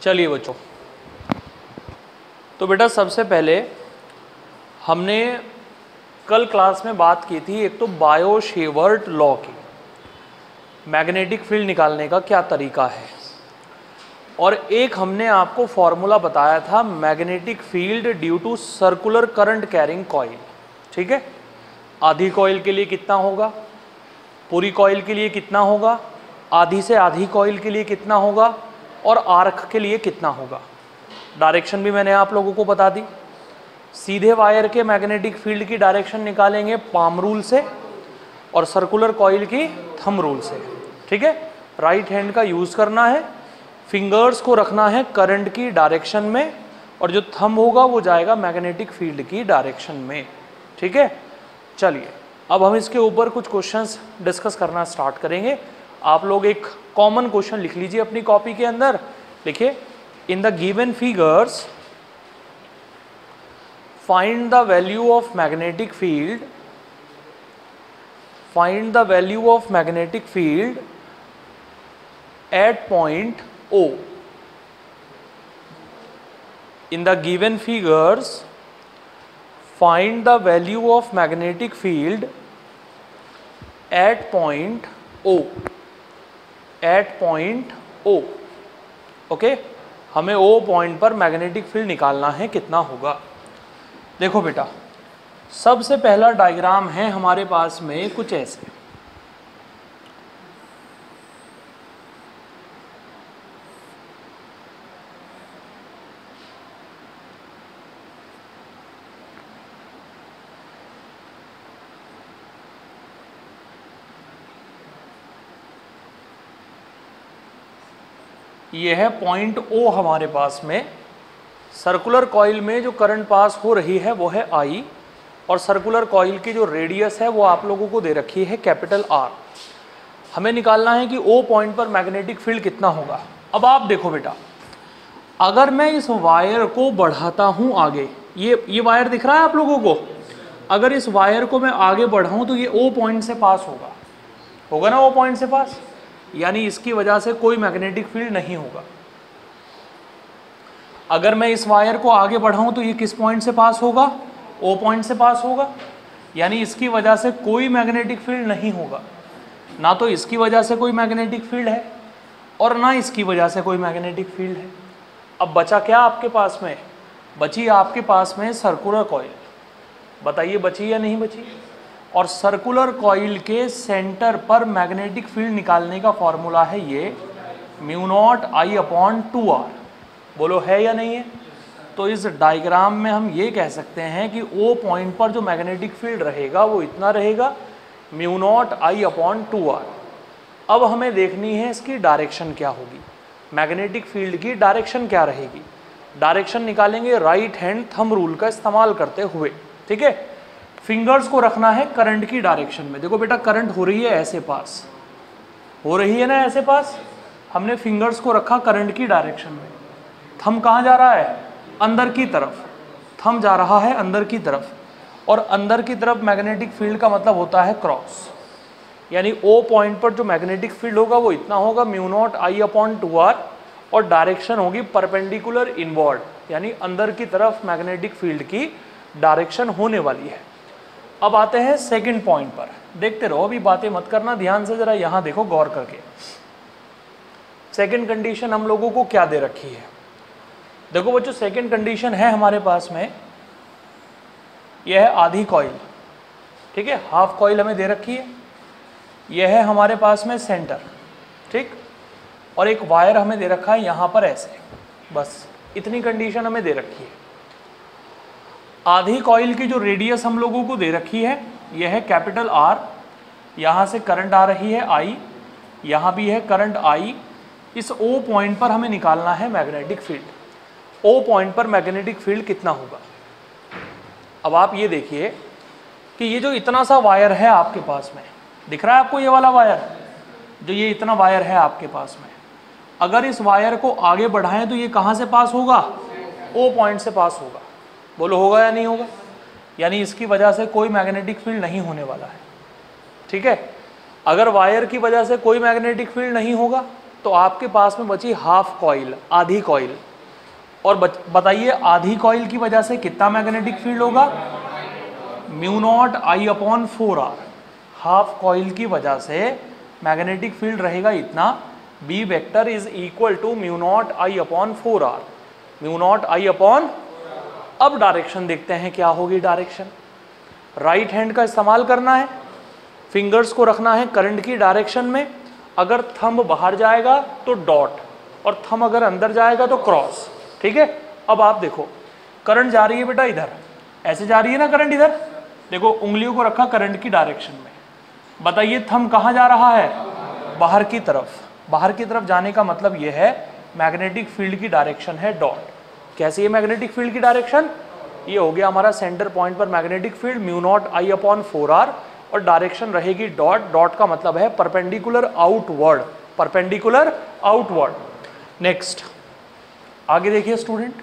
चलिए बच्चों, तो बेटा सबसे पहले हमने कल क्लास में बात की थी, एक तो बायो-सेवर्ट लॉ की, मैग्नेटिक फील्ड निकालने का क्या तरीका है, और एक हमने आपको फॉर्मूला बताया था magnetic field due to circular current carrying coil. ठीक है, आधी कॉइल के लिए कितना होगा, पूरी कॉइल के लिए कितना होगा, आधी से आधी कॉइल के लिए कितना होगा, और आर्क के लिए कितना होगा। डायरेक्शन भी मैंने आप लोगों को बता दी। सीधे वायर के मैग्नेटिक फील्ड की डायरेक्शन निकालेंगे पाम रूल से, और सर्कुलर कॉइल की थंब रूल से। ठीक है, राइट हैंड का यूज़ करना है, फिंगर्स को रखना है करंट की डायरेक्शन में, और जो थंब होगा वो जाएगा मैग्नेटिक फील्ड की डायरेक्शन में। ठीक है, चलिए अब हम इसके ऊपर कुछ क्वेश्चंस डिस्कस करना स्टार्ट करेंगे। आप लोग एक कॉमन क्वेश्चन लिख लीजिए अपनी कॉपी के अंदर। लिखिए, in the given figures find the value of magnetic field, find the value of magnetic field at point O. In the given figures, find the value of magnetic field at point O. At point O. Okay, हमें O point पर magnetic field निकालना है, कितना होगा। देखो बेटा, सबसे पहला डायग्राम है हमारे पास में कुछ ऐसे। ये है पॉइंट O हमारे पास में। सर्कुलर कॉइल में जो करंट पास हो रही है वो है I, और सर्कुलर कॉइल की जो रेडियस है वो आप लोगों को दे रखी है कैपिटल R। हमें निकालना है कि O पॉइंट पर मैग्नेटिक फील्ड कितना होगा। अब आप देखो बेटा, अगर मैं इस वायर को बढ़ाता हूँ आगे, ये वायर दिख रहा है आप लोगों को, अगर इस वायर को मैं आगे बढ़ाऊँ तो ये O पॉइंट से पास होगा ना, O पॉइंट से पास, यानी इसकी वजह से कोई मैग्नेटिक फील्ड नहीं होगा। अगर मैं इस वायर को आगे बढ़ाऊं तो ये किस पॉइंट से पास होगा, O पॉइंट से पास होगा, यानी इसकी वजह से कोई मैग्नेटिक फील्ड नहीं होगा। ना तो इसकी वजह से कोई मैग्नेटिक फील्ड है और ना इसकी वजह से कोई मैग्नेटिक फील्ड है। अब बचा क्या आपके पास में, बची आपके पास में सर्कुलर कॉइल। बताइए बची या नहीं बची। और सर्कुलर कॉइल के सेंटर पर मैग्नेटिक फील्ड निकालने का फॉर्मूला है ये μ0I/2R। बोलो है या नहीं है। तो इस डायग्राम में हम ये कह सकते हैं कि O पॉइंट पर जो मैग्नेटिक फील्ड रहेगा वो इतना रहेगा μ0I/2R। अब हमें देखनी है इसकी डायरेक्शन क्या होगी, मैग्नेटिक फील्ड की डायरेक्शन क्या रहेगी। डायरेक्शन निकालेंगे राइट हैंड थंब रूल का इस्तेमाल करते हुए। ठीक है, फिंगर्स को रखना है करंट की डायरेक्शन में। देखो बेटा, करंट हो रही है ऐसे पास, हो रही है ना ऐसे पास, हमने फिंगर्स को रखा करंट की डायरेक्शन में। थंब कहाँ जा रहा है, अंदर की तरफ, थंब जा रहा है अंदर की तरफ, और अंदर की तरफ मैग्नेटिक फील्ड का मतलब होता है क्रॉस, यानी O पॉइंट पर जो मैग्नेटिक फील्ड होगा वो इतना होगा μ0I/2R, और डायरेक्शन होगी परपेंडिकुलर इनवर्ड, यानी अंदर की तरफ मैग्नेटिक फील्ड की डायरेक्शन होने वाली है। अब आते हैं सेकंड पॉइंट पर, देखते रहो, अभी बातें मत करना, ध्यान से जरा यहाँ देखो गौर करके। सेकंड कंडीशन हम लोगों को क्या दे रखी है। देखो बच्चों, सेकंड कंडीशन है हमारे पास में, यह है आधी कॉइल। ठीक है, हाफ कॉइल हमें दे रखी है, यह है हमारे पास में सेंटर। ठीक, और एक वायर हमें दे रखा है यहाँ पर ऐसे, बस इतनी कंडीशन हमें दे रखी है। आधी कॉइल की जो रेडियस हम लोगों को दे रखी है यह है कैपिटल R, यहाँ से करंट आ रही है I, यहाँ भी है करंट I। इस O पॉइंट पर हमें निकालना है मैग्नेटिक फील्ड। O पॉइंट पर मैग्नेटिक फील्ड कितना होगा। अब आप ये देखिए कि ये जो इतना सा वायर है आपके पास में, दिख रहा है आपको ये वाला वायर, जो ये इतना वायर है आपके पास में, अगर इस वायर को आगे बढ़ाएं तो ये कहाँ से पास होगा, O पॉइंट से पास होगा। बोलो होगा या नहीं होगा, यानी इसकी वजह से कोई मैग्नेटिक फील्ड नहीं होने वाला है। ठीक है, अगर वायर की वजह से कोई मैग्नेटिक फील्ड नहीं होगा तो आपके पास में बची हाफ कॉइल, आधी कॉइल। और बताइए आधी कॉइल की वजह से कितना मैग्नेटिक फील्ड होगा? Mu naught I upon 4r। Half coil की वजह से मैग्नेटिक फील्ड रहेगा इतना, B vector is equal to mu naught I upon 4r, mu naught I upon. अब डायरेक्शन देखते हैं क्या होगी डायरेक्शन। राइट हैंड का इस्तेमाल करना है, फिंगर्स को रखना है करंट की डायरेक्शन में। अगर थंब बाहर जाएगा तो डॉट, और थंब अगर अंदर जाएगा तो क्रॉस। ठीक है, अब आप देखो करंट जा रही है बेटा इधर, ऐसे जा रही है ना करंट इधर। देखो उंगलियों को रखा करंट की डायरेक्शन में। बताइए थंब कहाँ जा रहा है? बाहर की तरफ। बाहर की तरफ जाने का मतलब यह है मैग्नेटिक फील्ड की डायरेक्शन है डॉट। कैसी है मैग्नेटिक फील्ड की डायरेक्शन? ये हो गया हमारा सेंटर पॉइंट पर magnetic field mu naught I upon 4r, और डायरेक्शन रहेगी डॉट। डॉट का मतलब है perpendicular outward, perpendicular outward. Next आगे देखिए स्टूडेंट,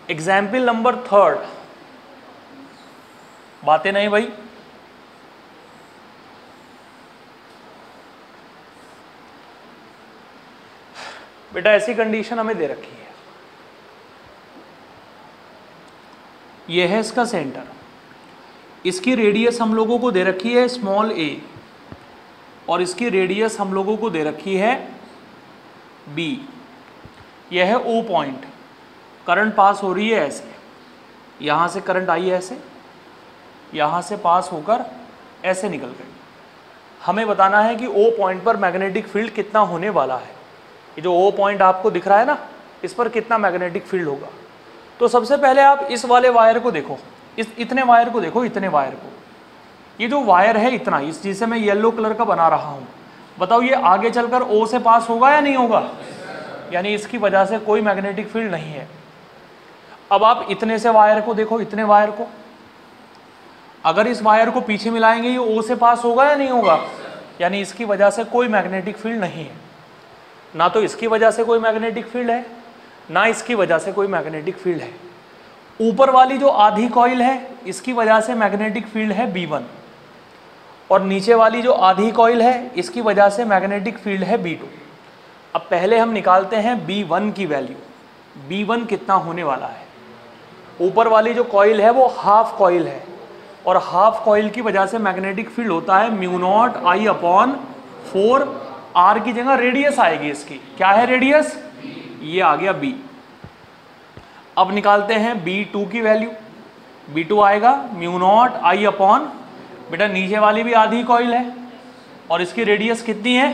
एग्जाम्पल नंबर 3। बातें नहीं भाई, बेटा ऐसी कंडीशन हमें दे रखी है, यह है इसका सेंटर, इसकी रेडियस हम लोगों को दे रखी है स्मॉल a, और इसकी रेडियस हम लोगों को दे रखी है b। यह है O पॉइंट। करंट पास हो रही है ऐसे, यहाँ से करंट आई है ऐसे, यहाँ से पास होकर ऐसे निकल गई। हमें बताना है कि O पॉइंट पर मैग्नेटिक फील्ड कितना होने वाला है। ये जो O पॉइंट आपको दिख रहा है ना, इस पर कितना मैग्नेटिक फील्ड होगा। तो सबसे पहले आप इस वाले वायर को देखो, इतने वायर को देखो, इतने वायर को। ये जो वायर है इतना, इस जिसे मैं येलो कलर का बना रहा हूँ, बताओ ये आगे चलकर O से पास होगा या नहीं होगा? यानी इसकी वजह से कोई मैग्नेटिक फील्ड नहीं है। अब आप इतने से वायर को देखो, इतने वायर को, अगर इस वायर को पीछे मिलाएंगे ये O से पास होगा या नहीं होगा? यानी इसकी वजह से कोई मैग्नेटिक फील्ड नहीं है। ना तो इसकी वजह से कोई मैग्नेटिक फील्ड है, ना इसकी वजह से कोई मैग्नेटिक फील्ड है। ऊपर वाली जो आधी कॉइल है इसकी वजह से मैग्नेटिक फील्ड है B1, और नीचे वाली जो आधी कॉइल है इसकी वजह से मैग्नेटिक फील्ड है B2। अब पहले हम निकालते हैं B1 की वैल्यू। B1 कितना होने वाला है? ऊपर वाली जो कॉइल है वो हाफ कॉइल है, और हाफ कॉइल की वजह से मैग्नेटिक फील्ड होता है mu naught I upon 4। R की जगह रेडियस आएगी इसकी, क्या है रेडियस? ये आ गया B। अब निकालते हैं B2 की वैल्यू। B2 आएगा म्यू नॉट आई अपॉन, बेटा नीचे वाली भी आधी कॉइल है और इसकी रेडियस कितनी है?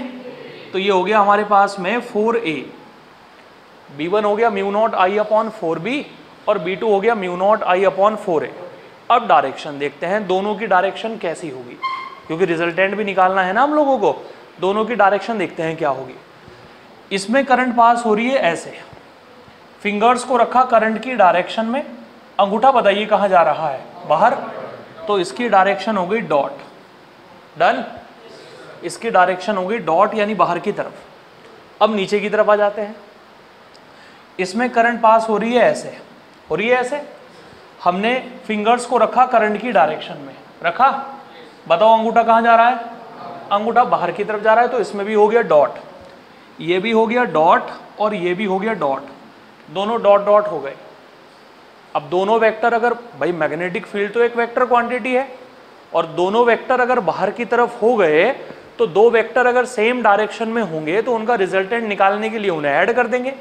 तो ये हो गया हमारे पास में 4a। B1 हो गया mu naught I upon 4b, और B2 हो गया mu naught I upon 4a। अब डायरेक्शन देखते हैं दोनों की डायरेक्शन कैसी होगी, क्योंकि रिजल्टेंट भी निकालना है ना हम लोगों को। दोनों की डायरेक्शन देखते हैं क्या होगी। इसमें करंट पास हो रही है ऐसे, फिंगर्स को रखा करंट की डायरेक्शन में, अंगूठा बताइए कहाँ जा रहा है? बाहर। तो इसकी डायरेक्शन हो गई डॉट। डन। इसकी डायरेक्शन हो गई डॉट, यानी बाहर की तरफ। अब नीचे की तरफ आ जाते हैं। इसमें करंट पास हो रही है ऐसे, हो रही है ऐसे। हमने फिंगर्स को रखा करंट की डायरेक्शन में, रखा। बताओ अंगूठा कहाँ जा रहा है? अंगूठा बाहर की तरफ जा रहा है, तो इसमें भी हो गया डॉट, ये भी हो गया डॉट, और ये भी हो गया डॉट। दोनों डॉट डॉट हो गए। अब दोनों वेक्टर, अगर भाई मैग्नेटिक फील्ड तो एक वेक्टर क्वांटिटी है, और दोनों वेक्टर अगर बाहर की तरफ हो गए तो दो वेक्टर अगर सेम डायरेक्शन में होंगे तो उनका रिजल्टेंट निकालने के लिए उन्हें ऐड कर देंगे।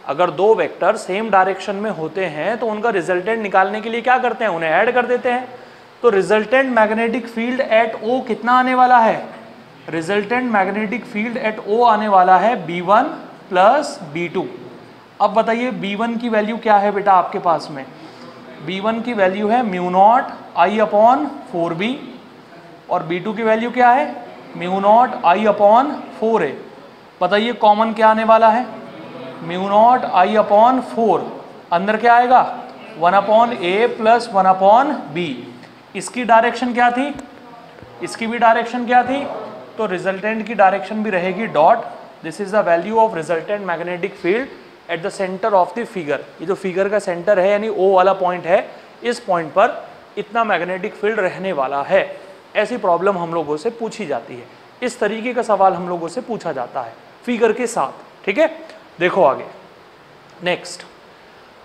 अगर दो वेक्टर सेम डायरेक्शन में होते हैं तो उनका रिजल्टेंट निकालने के लिए क्या करते हैं? उन्हें ऐड कर देते हैं। तो resultant magnetic field at O कितना आने वाला है? Resultant magnetic field at O आने वाला है B1 प्लस B2। अब बताइए B1 की वैल्यू क्या है बेटा आपके पास में? B1 की वैल्यू है mu naught I upon 4b, और B2 की वैल्यू क्या है? Mu naught I upon 4a। बताइए कॉमन क्या आने वाला है? Mu naught I upon 4। अंदर क्या आएगा? 1 upon a plus 1 upon b। इसकी डायरेक्शन क्या थी? इसकी भी डायरेक्शन क्या थी? तो रिजल्टेंट की डायरेक्शन भी रहेगी dot. This is the value of resultant magnetic field at the centre of the figure. ये जो फिगर का सेंटर है यानी O वाला पॉइंट है, इस पॉइंट पर इतना मैग्नेटिक फील्ड रहने वाला है। ऐसी प्रॉब्लम हम लोगों से पूछी जाती है, इस तरीके का सवाल हम लोगों से पूछा जाता है। फिगर के साथ, ठीक है। देखो आगे नेक्स्ट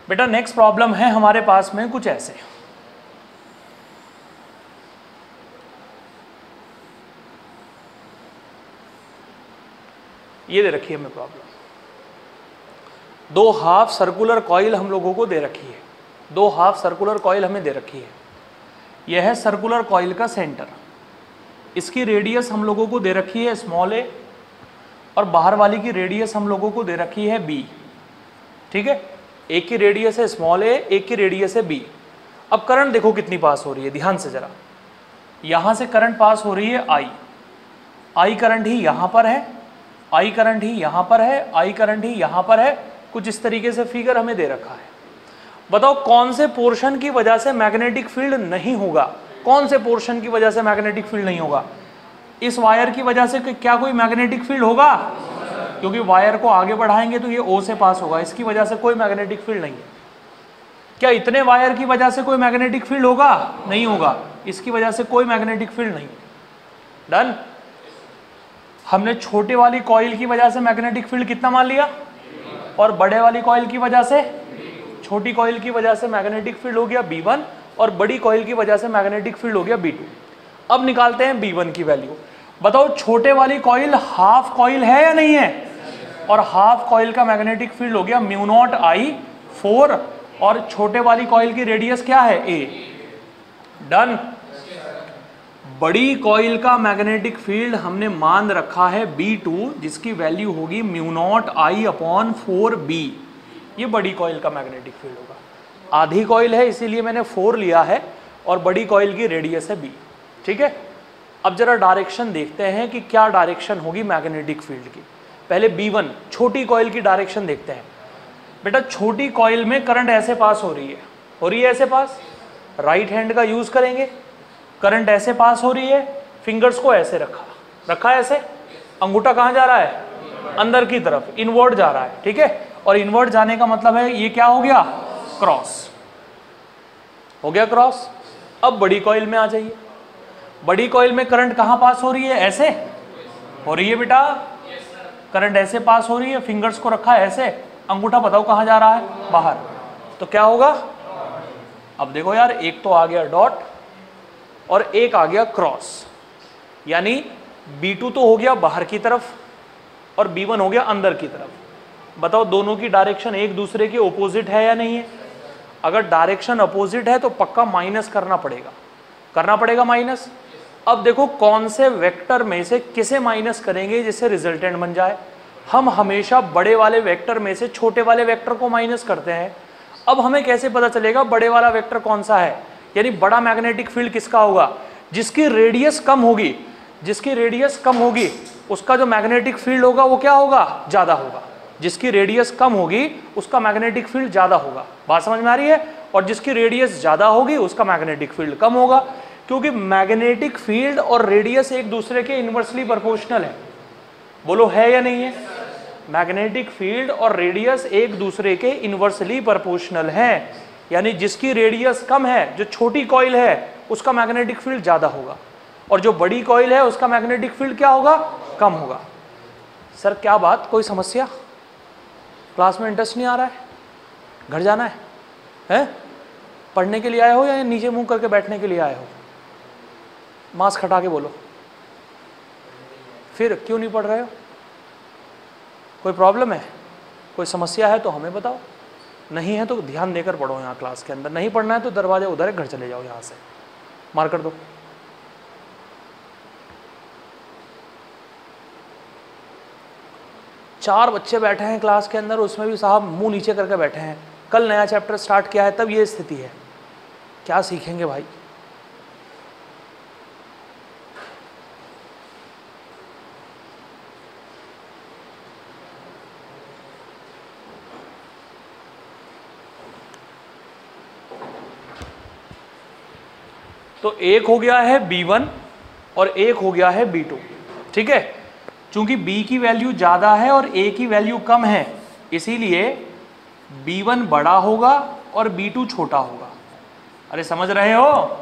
बेटा, नेक्स्ट प्रॉब्लम है हमारे पास में कुछ ऐसे। ये दे रखी है हमें प्रॉब्लम, दो हाफ सर्कुलर कॉइल हम लोगों को दे रखी है, दो हाफ सर्कुलर कॉइल हमें दे रखी है। यह है सर्कुलर कॉइल का सेंटर, इसकी रेडियस हम लोगों को दे रखी है स्मॉल ए, और बाहर वाली की रेडियस हम लोगों को दे रखी है बी, ठीक है। एक की रेडियस है स्मॉल ए, एक की रेडियस है बी। अब करंट देखो कितनी पास हो रही है, ध्यान से जरा, यहां से करंट पास हो रही है आई करंट ही यहां पर है, आई करंट ही यहां पर है, आई करंट ही यहां पर है। कुछ इस तरीके से फिगर हमें दे रखा है। बताओ कौन से पोर्शन की वजह से मैग्नेटिक फील्ड नहीं होगा, कौन से पोर्शन की वजह से मैग्नेटिक फील्ड नहीं होगा। इस वायर की वजह से क्या कोई मैग्नेटिक फील्ड होगा, क्योंकि वायर को आगे बढ़ाएंगे तो ये ओ से पास होगा, इसकी वजह से कोई मैग्नेटिक फील्ड नहीं है। क्या इतने वायर की वजह से कोई मैग्नेटिक फील्ड होगा, नहीं होगा, इसकी वजह से कोई मैग्नेटिक फील्ड नहीं। डन। हमने छोटे वाली कॉइल की वजह से मैग्नेटिक फील्ड कितना मान लिया, और बड़े वाली कॉइल की वजह से, छोटी कॉइल की वजह से मैग्नेटिक फील्ड हो गया B1, और बड़ी कॉइल की वजह से मैग्नेटिक फील्ड हो गया B2। अब निकालते हैं B1 की वैल्यू। बताओ छोटे वाली कॉइल हाफ कॉइल है या नहीं है, और हाफ कॉइल का मैग्नेटिक फील्ड हो गया μ0I4, और छोटे वाली कॉइल की रेडियस क्या है A। डन। बड़ी कॉइल का मैग्नेटिक फील्ड हमने मान रखा है B2, जिसकी वैल्यू होगी μ0I/4B। ये बड़ी कॉइल का मैग्नेटिक फील्ड होगा। आधी कॉइल है इसीलिए मैंने 4 लिया है, और बड़ी कॉइल की रेडियस है B, ठीक है। अब जरा डायरेक्शन देखते हैं कि क्या डायरेक्शन होगी मैग्नेटिक फील्ड की। पहले B1 छोटी कॉइल की डायरेक्शन देखते हैं। बेटा छोटी कॉइल में करंट ऐसे पास हो रही है ऐसे पास, राइट हैंड का यूज करेंगे। करंट ऐसे पास हो रही है, फिंगर्स को ऐसे रखा है ऐसे, अंगूठा कहाँ जा रहा है, अंदर की तरफ, इनवर्ड जा रहा है, ठीक है। और इनवर्ड जाने का मतलब है ये क्या हो गया, क्रॉस हो गया, क्रॉस। अब बड़ी कॉइल में आ जाइए। बड़ी कॉइल में करंट कहाँ पास हो रही है, ऐसे हो रही है बेटा, करंट ऐसे पास हो रही है, फिंगर्स को रखा है ऐसे, अंगूठा बताओ कहाँ जा रहा है, बाहर। तो क्या होगा, अब देखो यार, एक तो आ गया डॉट और एक आ गया क्रॉस, यानी B2 तो हो गया बाहर की तरफ और B1 हो गया अंदर की तरफ। बताओ दोनों की डायरेक्शन एक दूसरे के ओपोजिट है या नहीं है। अगर डायरेक्शन अपोजिट है तो पक्का माइनस करना पड़ेगा माइनस। अब देखो कौन से वेक्टर में से किसे माइनस करेंगे जिससे रिजल्टेंट बन जाए। हम हमेशा बड़े वाले वेक्टर में से छोटे वाले वेक्टर को माइनस करते हैं। अब हमें कैसे पता चलेगा बड़े वाला वेक्टर कौन सा है, यानी बड़ा मैग्नेटिक फील्ड किसका होगा, जिसकी रेडियस कम होगी, जिसकी रेडियस कम होगी उसका जो मैग्नेटिक फील्ड होगा वो क्या होगा, ज्यादा होगा। जिसकी रेडियस कम होगी उसका मैग्नेटिक फील्ड ज्यादा होगा। बात समझ में आ रही है। और जिसकी रेडियस ज्यादा होगी उसका मैग्नेटिक फील्ड कम होगा, क्योंकि मैग्नेटिक फील्ड और रेडियस एक दूसरे के इनवर्सली प्रोपोर्शनल है। बोलो है या नहीं है। मैग्नेटिक फील्ड और रेडियस एक दूसरे के इनवर्सली प्रोपोर्शनल है, यानी जिसकी रेडियस कम है, जो छोटी कॉइल है उसका मैग्नेटिक फील्ड ज्यादा होगा, और जो बड़ी कॉइल है उसका मैग्नेटिक फील्ड क्या होगा, कम होगा। सर क्या बात, कोई समस्या, क्लास में इंटरेस्ट नहीं आ रहा है, घर जाना है? पढ़ने के लिए आए हो या नीचे मुंह करके बैठने के लिए आए हो? मास्क हटा के बोलो, फिर क्यों नहीं पढ़ रहे हो? कोई प्रॉब्लम है, कोई समस्या है तो हमें बताओ, नहीं है तो ध्यान देकर पढ़ो यहाँ क्लास के अंदर। नहीं पढ़ना है तो दरवाजे उधर है, घर चले जाओ, यहाँ से मार कर दो। चार बच्चे बैठे हैं क्लास के अंदर, उसमें भी साहब मुंह नीचे करके बैठे हैं। कल नया चैप्टर स्टार्ट किया है तब ये स्थिति है, क्या सीखेंगे भाई। तो एक हो गया है B1 और एक हो गया है B2, ठीक है। चूंकि B की वैल्यू ज़्यादा है और A की वैल्यू कम है, इसीलिए B1 बड़ा होगा और B2 छोटा होगा। अरे समझ रहे हो,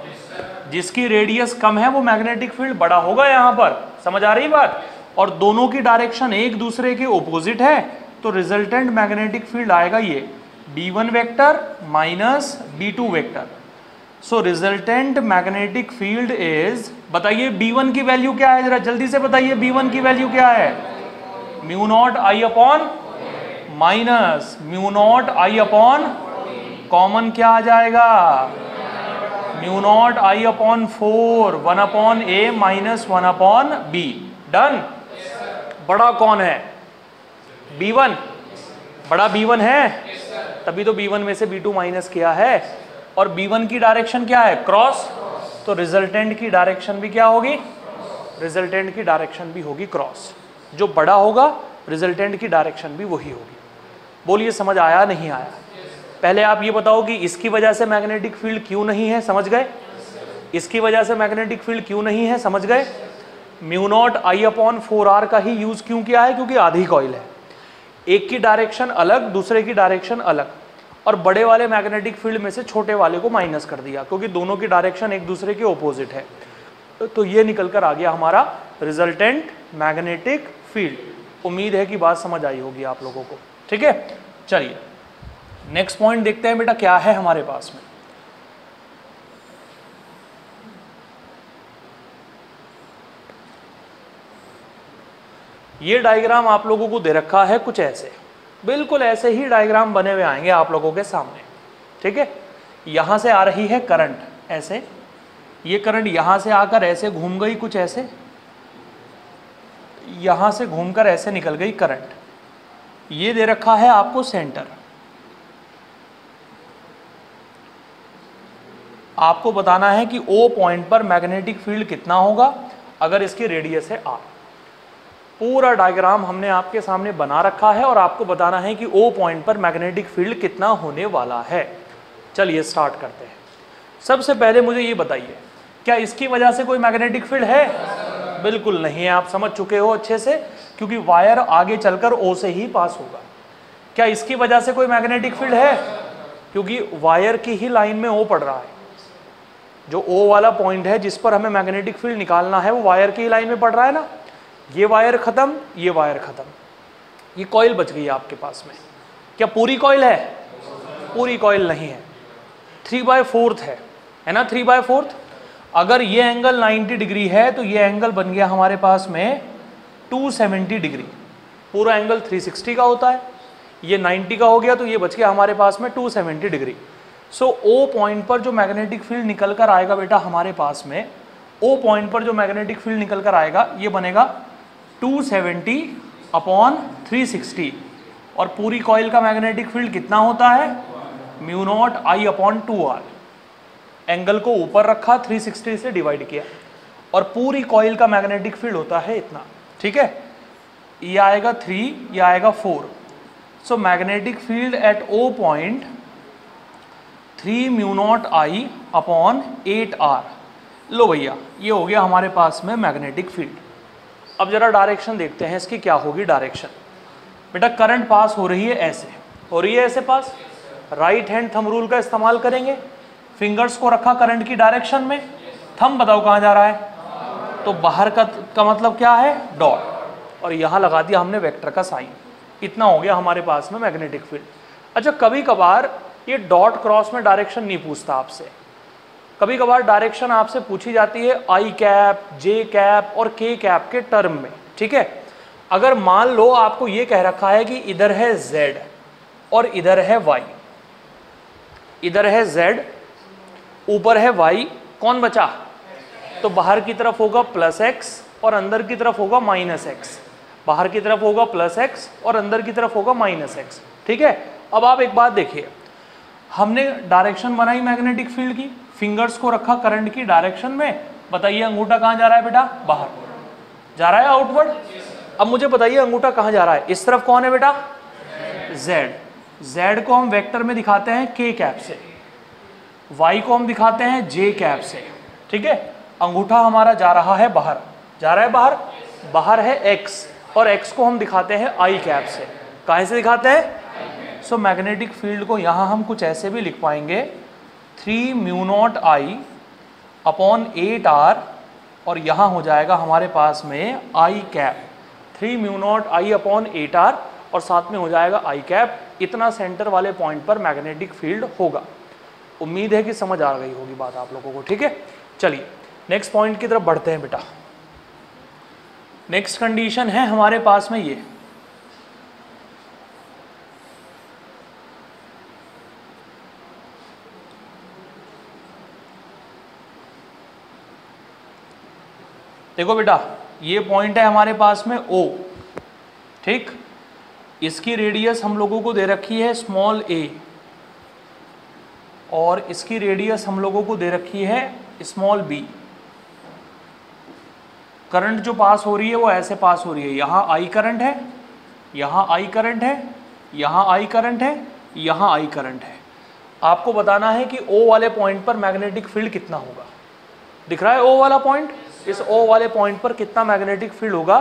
जिसकी रेडियस कम है वो मैग्नेटिक फील्ड बड़ा होगा यहाँ पर, समझ आ रही बात। और दोनों की डायरेक्शन एक दूसरे के ऑपोजिट है, तो रिजल्टेंट मैग्नेटिक फील्ड आएगा ये B1 vector minus B2 vector. So resultant magnetic field is, बताइए B1 की वैल्यू क्या है, जरा जल्दी से बताइए B1 की वैल्यू क्या है, mu naught I upon minus mu naught I upon, common क्या आ जाएगा, mu naught I upon 4, 1 upon A minus 1 upon B. Done. बड़ा कौन है, B1, बड़ा B1 है, तभी तो B1 में से B2 माइनस किया है, और B1 की डायरेक्शन क्या है, क्रॉस, तो रिजल्टेंट की डायरेक्शन भी क्या होगी, रिजल्टेंट की डायरेक्शन भी होगी क्रॉस। जो बड़ा होगा रिजल्टेंट की डायरेक्शन भी वही होगी। बोलिए समझ आया नहीं आया? पहले आप ये बताओ कि इसकी वजह से मैग्नेटिक फील्ड क्यों नहीं है, समझ गए? इसकी वजह से मैग्नेटिक फील्ड क्यों नहीं है, समझ गए? Mu naught I upon 4r का ही यूज क्यों किया है, क्योंकि आधी कॉइल है, एक की डायरेक्शन अलग दूसरे की डायरेक्शन अलग, और बड़े वाले मैग्नेटिक फील्ड में से छोटे वाले को माइनस कर दिया क्योंकि दोनों की डायरेक्शन एक दूसरे के ऑपोजिट है। तो ये निकल कर आ गया हमारा रिजल्टेंट मैग्नेटिक फील्ड। उम्मीद है कि बात समझ आई होगी आप लोगों को। ठीक है, चलिए नेक्स्ट पॉइंट देखते हैं बेटा, क्या है हमारे पास में। ये डायग्राम आप लोगों को दे रखा है कुछ ऐसे, बिल्कुल ऐसे ही डायग्राम बने हुए आएंगे आप लोगों के सामने। ठीक है, यहां से आ रही है करंट ऐसे, ये करंट यहां से आकर ऐसे घूम गई कुछ ऐसे, यहां से घूमकर ऐसे निकल गई करंट। ये दे रखा है आपको सेंटर, आपको बताना है कि O पॉइंट पर मैग्नेटिक फील्ड कितना होगा अगर इसकी रेडियस है R। पूरा डायग्राम हमने आपके सामने बना रखा है और आपको बताना है कि O पॉइंट पर मैग्नेटिक फील्ड कितना होने वाला है। चलिए स्टार्ट करते हैं। सबसे पहले मुझे ये बताइए, क्या इसकी वजह से कोई मैग्नेटिक फील्ड है? बिल्कुल नहीं है, आप समझ चुके हो अच्छे से, क्योंकि वायर आगे चलकर O से ही पास होगा। क्या इसकी वजह से कोई मैग्नेटिक फील्ड है? क्योंकि वायर की ही लाइन में O पड़ रहा है, जो O वाला पॉइंट है जिस पर हमें मैग्नेटिक फील्ड निकालना है वो वायर की ही लाइन में पड़ रहा है ना। ये वायर खत्म, ये वायर खत्म, ये कॉइल बच गई आपके पास में। क्या पूरी कॉइल है? पूरी कॉइल नहीं है, 3/4 है ना, 3/4। अगर ये एंगल 90 डिग्री है तो ये एंगल बन गया हमारे पास में 270 डिग्री। पूरा एंगल 360 का होता है, ये 90 का हो गया तो ये बच गया हमारे पास में 270 डिग्री। सो O पॉइंट पर जो मैग्नेटिक फील्ड निकल कर आएगा बेटा हमारे पास में, O पॉइंट पर जो मैग्नेटिक फील्ड निकल कर आएगा ये बनेगा 270/360। और पूरी कॉइल का मैग्नेटिक फील्ड कितना होता है? Mu not I upon 2r। Angle को ऊपर रखा, 360 से डिवाइड किया, और पूरी कॉइल का मैग्नेटिक फील्ड होता है इतना। ठीक है, ये आएगा 3, ये आएगा 4। So magnetic field at O point 3 mu naught I upon 8r। लो भैया, ये हो गया हमारे पास में मैग्नेटिक फील्ड। अब जरा डायरेक्शन देखते हैं इसकी क्या होगी डायरेक्शन। बेटा करंट पास हो रही है ऐसे, हो रही है ऐसे पास, राइट हैंड थंब रूल का इस्तेमाल करेंगे, फिंगर्स को रखा करंट की डायरेक्शन में, थंब बताओ कहाँ जा रहा है, तो बाहर का मतलब क्या है, डॉट, और यहाँ लगा दिया हमने वेक्टर का साइन। इतना हो गया हमारे पास में मैग्नेटिक फील्ड। अच्छा, कभी कभार ये डॉट क्रॉस में डायरेक्शन नहीं पूछता आपसे, कभी कभार डायरेक्शन आपसे पूछी जाती है आई कैप, जे कैप और के कैप के टर्म में। ठीक है, अगर मान लो आपको ये कह रखा है कि इधर है z और इधर है y, इधर है z ऊपर है y, कौन बचा, तो बाहर की तरफ होगा +x और अंदर की तरफ होगा -x, बाहर की तरफ होगा +x और अंदर की तरफ होगा -x। ठीक है, अब आप एक बात देखिए, हमने डायरेक्शन बनाई मैग्नेटिक फील्ड की, फिंगर्स को रखा करंट की डायरेक्शन में, बताइए अंगूठा कहाँ जा रहा है बेटा, बाहर जा रहा है, आउटवर्ड। अब मुझे बताइए अंगूठा कहाँ जा रहा है, इस तरफ कौन है बेटा, z। z को हम वेक्टर में दिखाते हैं k कैप से, y को हम दिखाते हैं j कैप से। ठीक है, अंगूठा हमारा जा रहा है बाहर, जा रहा है बाहर, बाहर है x और x को हम दिखाते हैं i कैप से। कहाँ से दिखाते हैं? सो मैग्नेटिक फील्ड को यहाँ हम कुछ ऐसे भी लिख पाएंगे, 3 mu naught I upon 8r, और यहाँ हो जाएगा हमारे पास में I cap. 3 mu naught I upon 8r और साथ में हो जाएगा आई कैप। इतना सेंटर वाले पॉइंट पर मैग्नेटिक फील्ड होगा। उम्मीद है कि समझ आ गई होगी बात आप लोगों को, ठीक है। चलिए नेक्स्ट पॉइंट की तरफ बढ़ते हैं बेटा। नेक्स्ट कंडीशन है हमारे पास में ये, देखो बेटा ये पॉइंट है हमारे पास में O, ठीक। इसकी रेडियस हम लोगों को दे रखी है स्मॉल a और इसकी रेडियस हम लोगों को दे रखी है स्मॉल b। करंट जो पास हो रही है वो ऐसे पास हो रही है, यहाँ I करंट है, यहाँ I करंट है, यहाँ I करंट है, यहाँ I करंट है। आपको बताना है कि O वाले पॉइंट पर मैग्नेटिक फील्ड कितना होगा। दिख रहा है O वाला पॉइंट? इस O वाले पॉइंट पर कितना मैग्नेटिक फील्ड होगा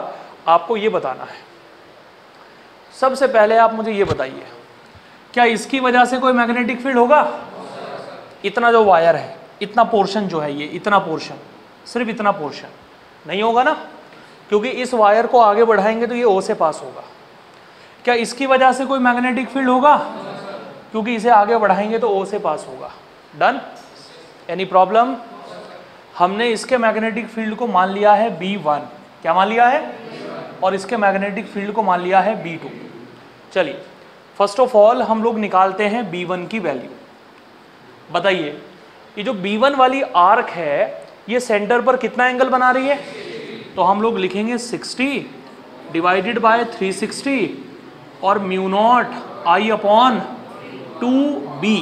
आपको ये बताना है। सबसे पहले आप मुझे ये बताइए, क्या इसकी वजह से कोई मैग्नेटिक फील्ड होगा? इतना जो वायर है, इतना पोर्शन जो है, ये इतना पोर्शन, सिर्फ इतना पोर्शन नहीं होगा ना, क्योंकि इस वायर को आगे बढ़ाएंगे तो ये O से पास होगा। क्या इसकी वजह से कोई मैग्नेटिक फील्ड होगा? क्योंकि इसे आगे बढ़ाएंगे तो O से पास होगा। डन? Any problem? हमने इसके मैग्नेटिक फील्ड को मान लिया है B1, क्या मान लिया है? और इसके मैग्नेटिक फील्ड को मान लिया है B2। चलिए फर्स्ट ऑफ ऑल हम लोग निकालते हैं B1 की वैल्यू। बताइए ये जो B1 वाली आर्क है ये सेंटर पर कितना एंगल बना रही है? तो हम लोग लिखेंगे 60 डिवाइडेड बाय 360 और mu naught I upon 2b।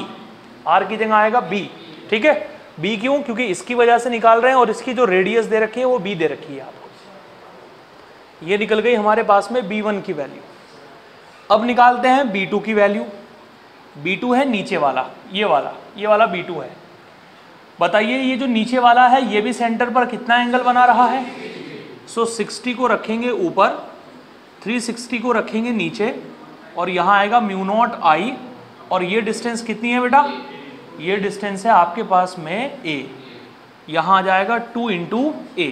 R की जगह आएगा b, ठीक है। b क्यों? क्योंकि इसकी वजह से निकाल रहे हैं और इसकी जो रेडियस दे रखी है वो b दे रखी है आपको। ये निकल गई हमारे पास में B1 की वैल्यू। अब निकालते हैं B2 की वैल्यू। B2 है नीचे वाला, ये वाला B2 है। बताइए ये जो नीचे वाला है ये भी सेंटर पर कितना एंगल बना रहा है? सो 60 को रखेंगे ऊपर, 360 को रखेंगे नीचे और यहाँ आएगा म्यू नॉट आई। और ये डिस्टेंस कितनी है बेटा? ये डिस्टेंस है आपके पास में a। यहाँ आ जाएगा 2 इंटू a।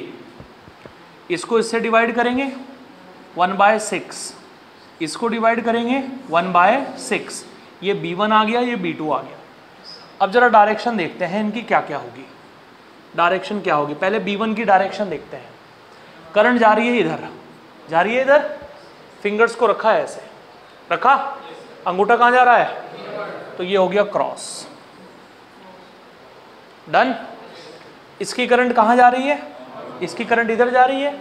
इसको इससे डिवाइड करेंगे 1/6, इसको डिवाइड करेंगे 1/6। ये B1 आ गया, ये B2 आ गया। अब जरा डायरेक्शन देखते हैं इनकी क्या क्या होगी। डायरेक्शन क्या होगी? पहले B1 की डायरेक्शन देखते हैं। करंट जा रही है इधर, जा रही है इधर, फिंगर्स को रखा है ऐसे, रखा, अंगूठा कहाँ जा रहा है? तो ये हो गया क्रॉस। डन? इसकी करंट कहाँ जा रही है? इसकी करंट इधर जा रही है,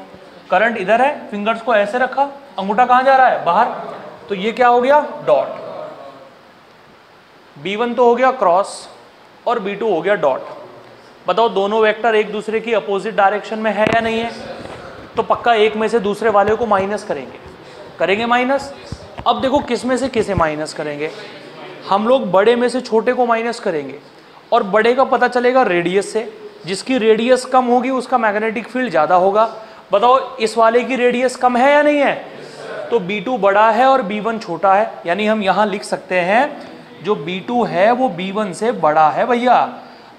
करंट इधर है, फिंगर्स को ऐसे रखा, अंगूठा कहाँ जा रहा है? बाहर। तो ये क्या हो गया? डॉट। B1 तो हो गया क्रॉस और B2 हो गया डॉट। बताओ दोनों वेक्टर एक दूसरे की अपोजिट डायरेक्शन में है या नहीं है? तो पक्का एक में से दूसरे वाले को माइनस करेंगे माइनस। अब देखो किस में से किसे माइनस करेंगे? हम लोग बड़े में से छोटे को माइनस करेंगे और बड़े का पता चलेगा रेडियस से। जिसकी रेडियस कम होगी उसका मैग्नेटिक फील्ड ज़्यादा होगा। बताओ इस वाले की रेडियस कम है या नहीं है? तो B2 बड़ा है और B1 छोटा है, यानी हम यहाँ लिख सकते हैं जो B2 है वो B1 से बड़ा है भैया।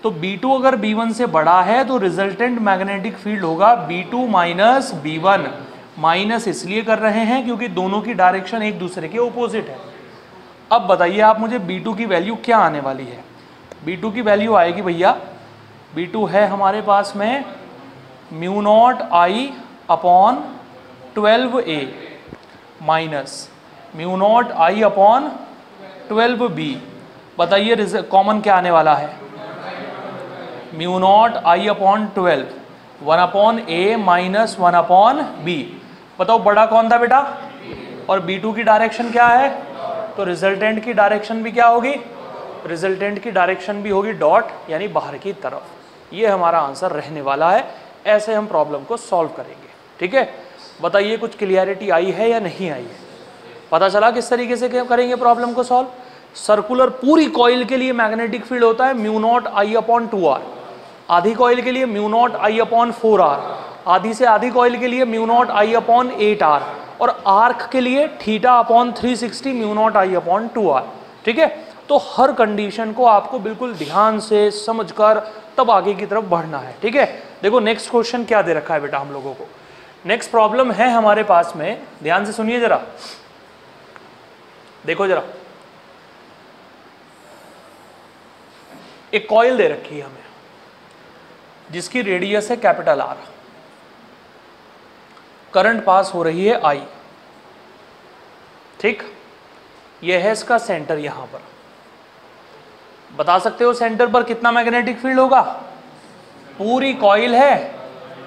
तो B2 अगर B1 से बड़ा है तो रिजल्टेंट मैग्नेटिक फील्ड होगा B2 माइनस B1। माइनस इसलिए कर रहे हैं क्योंकि दोनों की डायरेक्शन एक दूसरे के ओपोजिट है। अब बताइए आप मुझे B2 की वैल्यू क्या आने वाली है? B2 की वैल्यू आएगी भैया, B2 है हमारे पास में mu naught I upon 12a minus mu naught I upon 12b। बताइए कॉमन क्या आने वाला है? Mu naught I upon 12, 1 upon a minus 1 upon b। बताओ बड़ा कौन था बेटा? और B2 की डायरेक्शन क्या है? तो रिजल्टेंट की डायरेक्शन भी क्या होगी? रिजल्टेंट की डायरेक्शन भी होगी डॉट, यानी बाहर की तरफ। ये हमारा आंसर रहने वाला है। ऐसे हम प्रॉब्लम को सॉल्व करेंगे, ठीक है। बताइए कुछ क्लियरिटी आई है या नहीं आई है? पता चला किस तरीके से करेंगे प्रॉब्लम को सॉल्व? सर्कुलर पूरी कॉइल के लिए मैग्नेटिक फील्ड होता है mu naught I upon 2r, आधी कॉइल के लिए mu naught I upon 4r, आधी से आधी कॉइल के लिए mu naught I upon 8r और आर्क के लिए theta upon 360 mu naught I upon 2r, ठीक है। तो हर कंडीशन को आपको बिल्कुल ध्यान से समझकर तब आगे की तरफ बढ़ना है, ठीक है। देखो नेक्स्ट क्वेश्चन क्या दे रखा है बेटा हम लोगों को। नेक्स्ट प्रॉब्लम है हमारे पास में, ध्यान से सुनिए जरा, देखो जरा, एक कॉइल दे रखी है हमें जिसकी रेडियस है कैपिटल आर, करंट पास हो रही है आई, ठीक, यह है इसका सेंटर। यहां पर बता सकते हो सेंटर पर कितना मैग्नेटिक फील्ड होगा? पूरी कॉइल है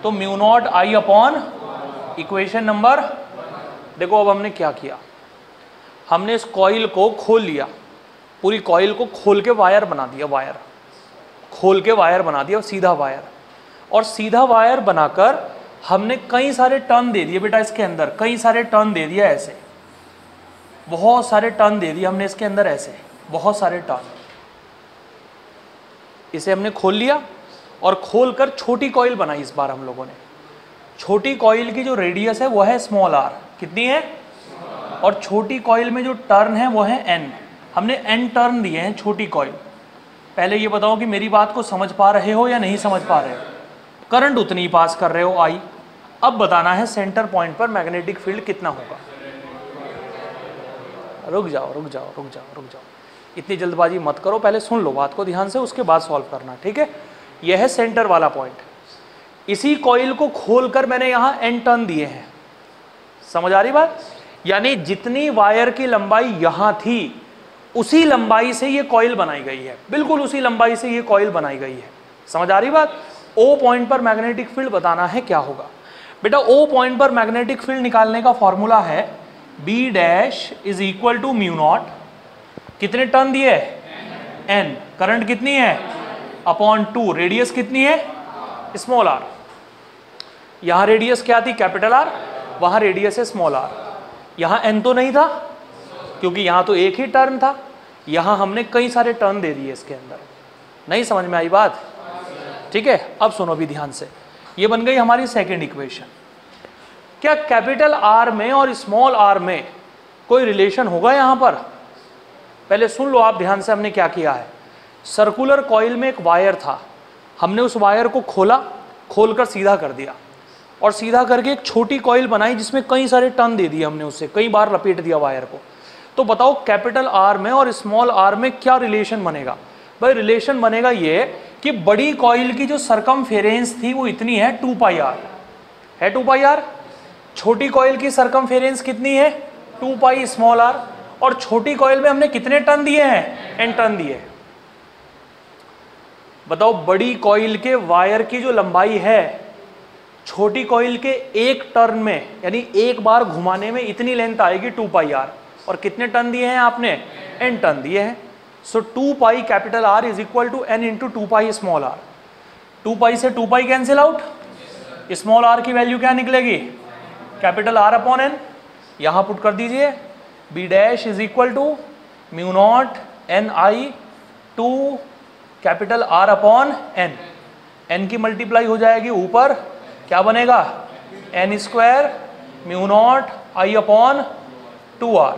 तो mu naught I upon equation number, देखो अब हमने क्या किया, हमने इस कॉइल को खोल लिया, पूरी कॉइल को खोल के वायर बना दिया, वायर खोल के वायर बना दिया, सीधा वायर, और सीधा वायर बनाकर हमने कई सारे टर्न दे दिए बेटा इसके अंदर, कई सारे टर्न दे दिया, ऐसे बहुत सारे टर्न दे दिए हमने इसके अंदर, ऐसे बहुत सारे टर्न। इसे हमने खोल लिया और खोलकर छोटी कॉइल बनाई इस बार हम लोगों ने। छोटी कॉइल की जो रेडियस है वो है स्मॉल आर, कितनी है? और छोटी कॉइल में जो टर्न है वो है एन, हमने एन टर्न दिए हैं छोटी कॉइल। पहले ये बताओ कि मेरी बात को समझ पा रहे हो या नहीं समझ पा रहे हो? करंट उतनी ही पास कर रहे हो आई। अब बताना है सेंटर पॉइंट पर मैग्नेटिक फील्ड कितना होगा। रुक जाओ रुक जाओ रुक जाओ रुक जाओ, इतनी जल्दबाजी मत करो, पहले सुन लो बात को ध्यान से, उसके बाद सॉल्व करना, ठीक है? यह है सेंटर वाला पॉइंट। इसी कॉइल को खोलकर मैंने यहां एन टर्न दिए हैं, समझ आ रही बात? यानी जितनी वायर की लंबाई यहां थी उसी लंबाई से ये कॉइल बनाई गई है, बिल्कुल उसी लंबाई से ये कॉइल बनाई गई है, समझ आ रही बात? ओ पॉइंट पर मैग्नेटिक फील्ड बताना है क्या होगा बेटा। ओ पॉइंट पर मैग्नेटिक फील्ड निकालने का फॉर्मूला है B dash is equal to mu naught, कितने टर्न दिए? एन, करंट कितनी है? अपॉन 2, रेडियस कितनी है? Small are. यहां रेडियस क्या थी? कैपिटल आर, वहां रेडियस है स्मॉल आर। यहां एन तो नहीं था क्योंकि यहां तो एक ही टर्न था, यहां हमने कई सारे टर्न दे दिए इसके अंदर। नहीं समझ में आई बात? ठीक है, अब सुनो भी ध्यान से, ये बन गई हमारी सेकंड इक्वेशन। क्या कैपिटल आर में और स्मॉल आर में कोई रिलेशन होगा यहां पर? पहले सुन लो आप ध्यान से, हमने क्या किया है। सर्कुलर कॉइल में एक वायर था, हमने उस वायर को खोला, खोलकर सीधा कर दिया और सीधा करके एक छोटी कॉइल बनाई जिसमें कई सारे टर्न दे दिए हमने, उससे कई बार लपेट दिया वायर को। तो बताओ कैपिटल आर में और स्मॉल आर में क्या रिलेशन बनेगा? भाई रिलेशन बनेगा ये कि बड़ी कॉइल की जो सरकमफेरेंस थी वो इतनी है 2 पाई आर, है 2 पाई आर। छोटी कॉइल की सरकमफेरेंस कितनी है? 2 पाई स्मॉल आर। और छोटी कॉइल में हमने कितने टर्न दिए हैं? एन टर्न दिए हैं। बताओ बड़ी कॉइल के वायर की जो लंबाई है छोटी कॉइल के एक टर्न में, यानी एक बार घुमाने में इतनी लेंथ आएगी 2 पाई आर, और कितने टर्न दिए हैं आपने? एन टर्न दिए हैं। So 2 pi capital R is equal to N into 2 pi small R. 2 pi से 2 pi cancel out, small R की वैल्यू क्या निकलेगी? Capital R upon N. यहां पुट कर दीजिए B dash is equal to mu naught N I two capital R upon N. N की multiply हो जाएगी ऊपर, क्या बनेगा? N square mu naught I upon 2r।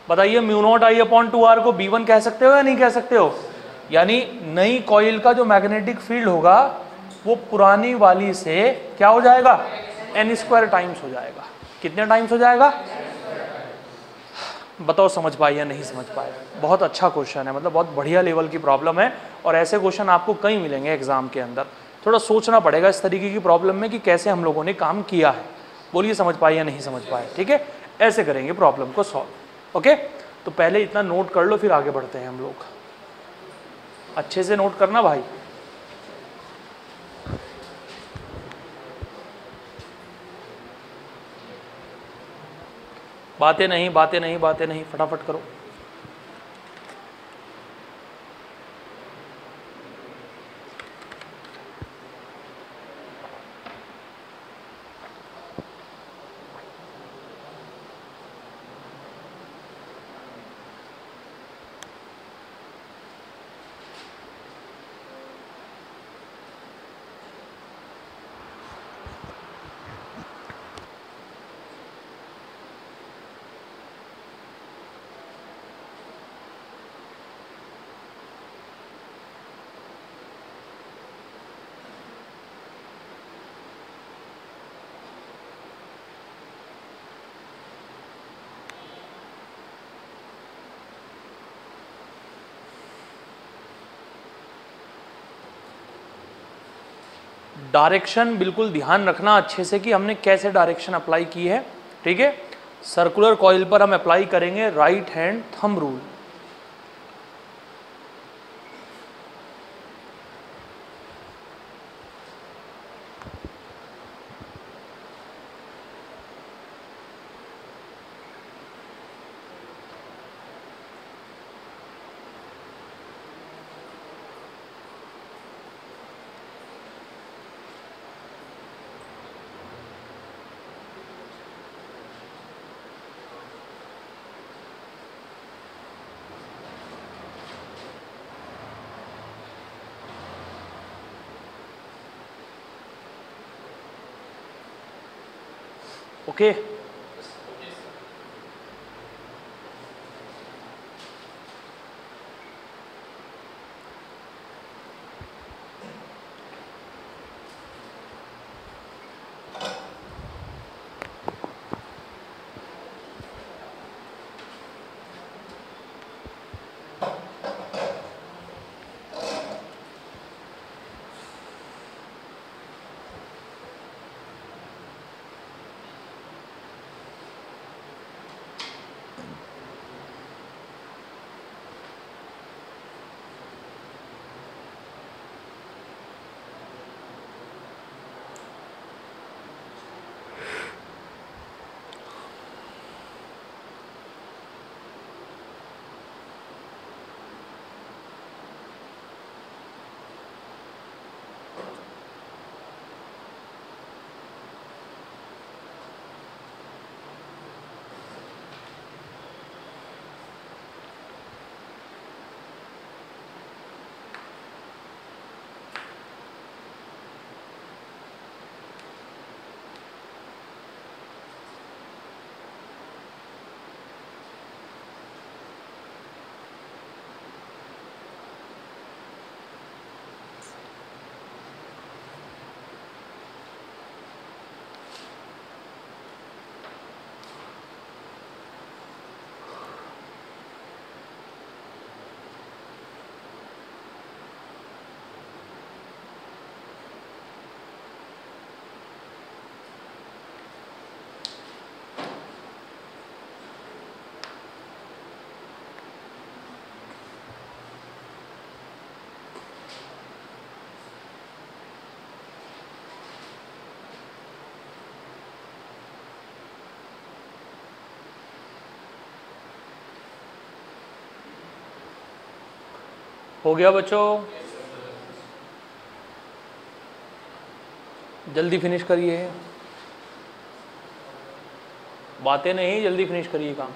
बताइए mu naught I upon 2r को B1 कह सकते हो या नहीं कह सकते हो? यानी नई कॉइल का जो मैग्नेटिक फील्ड होगा वो पुरानी वाली से क्या हो जाएगा? एन स्क्वायर टाइम्स हो जाएगा। कितने टाइम्स हो जाएगा? बताओ समझ पाए या नहीं समझ पाए? बहुत अच्छा क्वेश्चन है, मतलब बहुत बढ़िया लेवल की प्रॉब्लम है, और ऐसे क्वेश्चन आपको कई मिलेंगे एग्जाम के अंदर। थोड़ा सोचना पड़ेगा इस तरीके की प्रॉब्लम में कि कैसे हम लोगों ने काम किया है। बोलिए समझ पाए या नहीं समझ पाए? ठीक है, ऐसे करेंगे प्रॉब्लम को सॉल्व। ओके, तो पहले इतना नोट कर लो, फिर आगे बढ़ते हैं हम लोग। अच्छे से नोट करना भाई। बातें नहीं बातें नहीं बातें नहीं, फटाफट करो। डायरेक्शन बिल्कुल ध्यान रखना अच्छे से कि हमने कैसे डायरेक्शन अप्लाई की है, ठीक है। सर्कुलर कॉइल पर हम अप्लाई करेंगे right hand thumb rule. Okay, हो गया बच्चों, जल्दी फिनिश करिए, बातें नहीं, जल्दी फिनिश करिए काम।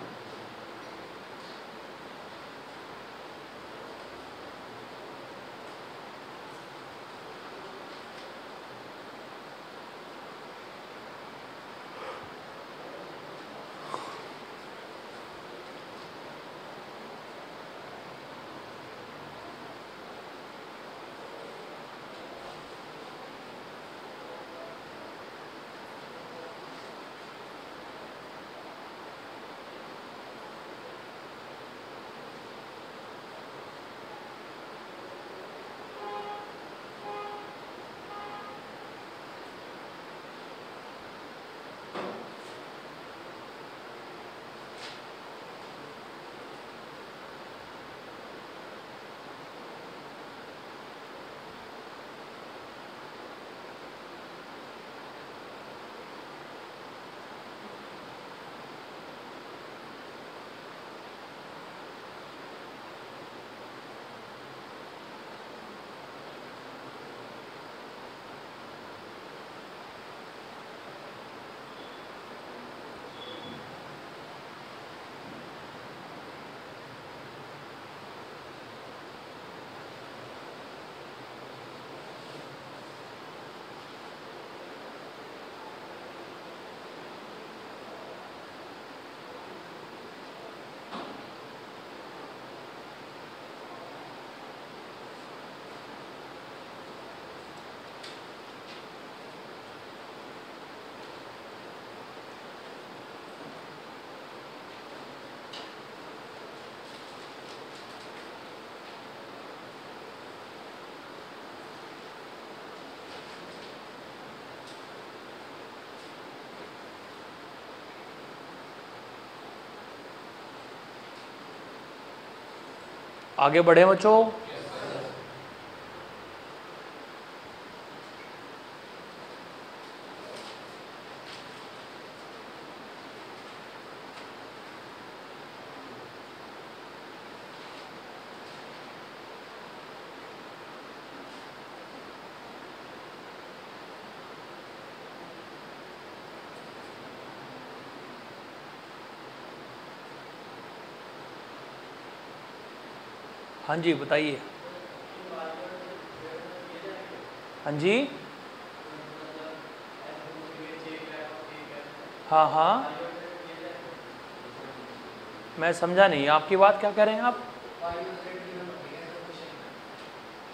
आगे बढ़े बच्चों। हाँ जी बताइए। हाँ जी। हाँ हाँ, मैं समझा नहीं आपकी बात, क्या कह रहे हैं आप?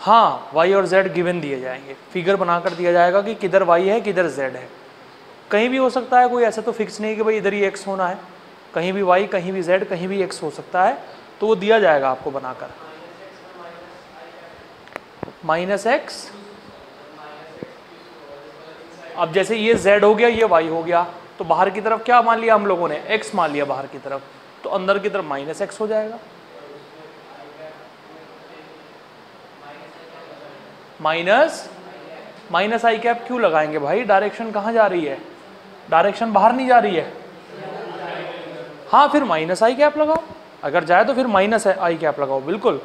हाँ, y और z गिवन दिए जाएंगे, फिगर बनाकर दिया जाएगा कि किधर y है किधर z है। कहीं भी हो सकता है, कोई ऐसा तो फिक्स नहीं कि भाई इधर ही x होना है, कहीं भी y कहीं भी z कहीं भी x हो सकता है, तो वो दिया जाएगा आपको बनाकर। -x, अब जैसे ये z हो गया ये y हो गया, तो बाहर की तरफ क्या मान लिया हम लोगों ने, x मान लिया बाहर की तरफ, तो अंदर की तरफ -x हो जाएगा। माइनस आई कैप क्यों लगाएंगे भाई, डायरेक्शन कहाँ जा रही है, डायरेक्शन बाहर नहीं जा रही है। हाँ फिर माइनस आई कैप लगाओ, अगर जाए तो फिर माइनस आई कैप लगाओ, बिल्कुल।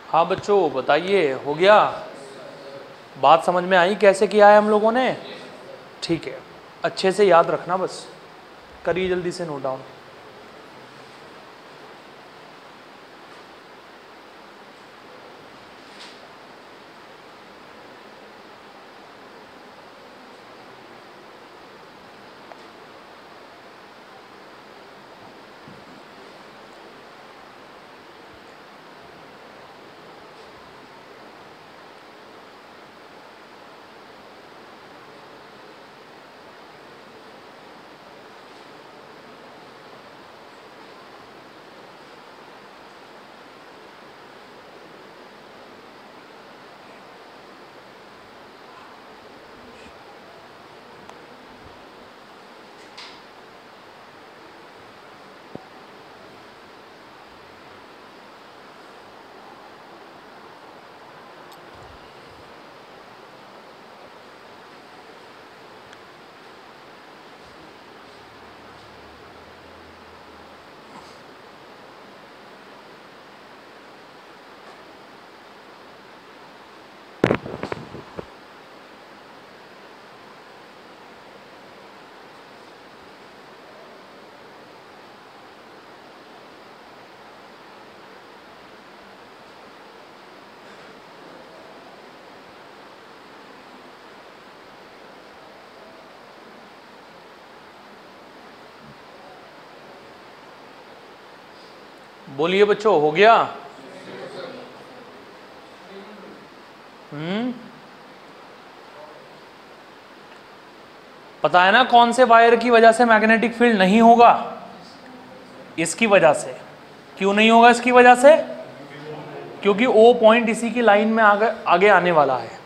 हाँ बच्चों बताइए, हो गया? बात समझ में आई कैसे किया है हम लोगों ने? ठीक है, अच्छे से याद रखना, बस करिए जल्दी से नोट डाउन। बोलिए बच्चों, हो गया? पता है ना कौन से वायर की वजह से मैग्नेटिक फील्ड नहीं होगा? इसकी वजह से। क्यों नहीं होगा इसकी वजह से? क्योंकि O पॉइंट इसी की लाइन में आगे आने वाला है,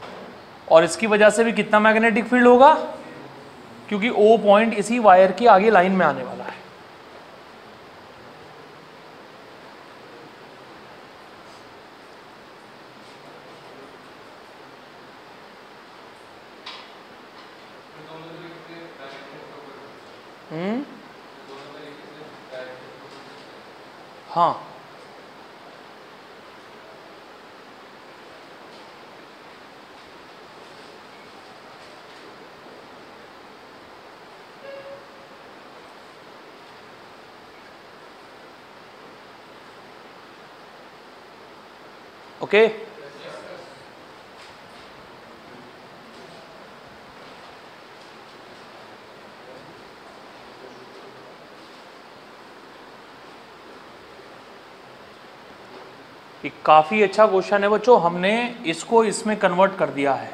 और इसकी वजह से भी कितना मैग्नेटिक फील्ड होगा, क्योंकि O पॉइंट इसी वायर की आगे लाइन में आने वाला है। हाँ ओके। काफ़ी अच्छा क्वेश्चन है बच्चों, हमने इसको इसमें कन्वर्ट कर दिया है,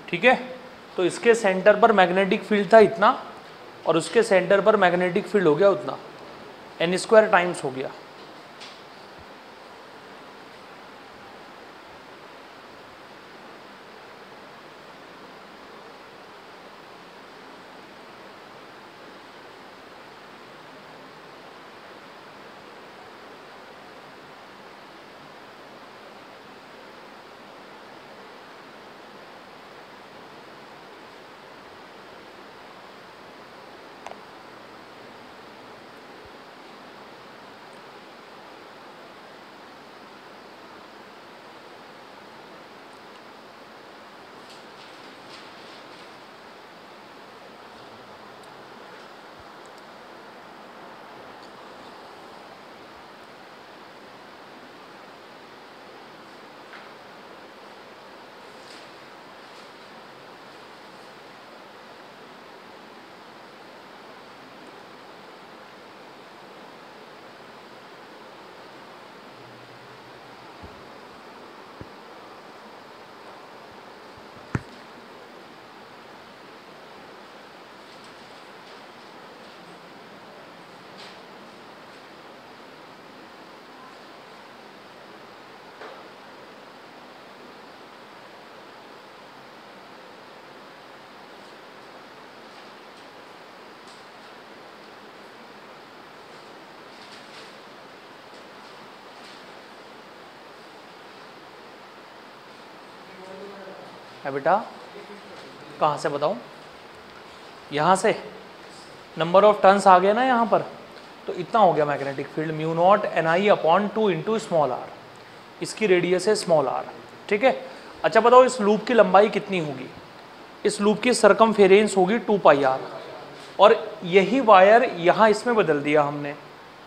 ठीक है। तो इसके सेंटर पर मैग्नेटिक फील्ड था इतना और उसके सेंटर पर मैग्नेटिक फील्ड हो गया उतना, n² टाइम्स हो गया। है बेटा, कहाँ से बताऊँ? यहाँ से नंबर ऑफ टर्न्स आ गया ना यहाँ पर, तो इतना हो गया magnetic field μ0 Ni/2 into small r, इसकी रेडियस है स्मॉल r, ठीक है। अच्छा बताओ इस लूप की लंबाई कितनी होगी? इस लूप की सरकमफेरेंस होगी 2πr, और यही वायर यहाँ इसमें बदल दिया हमने,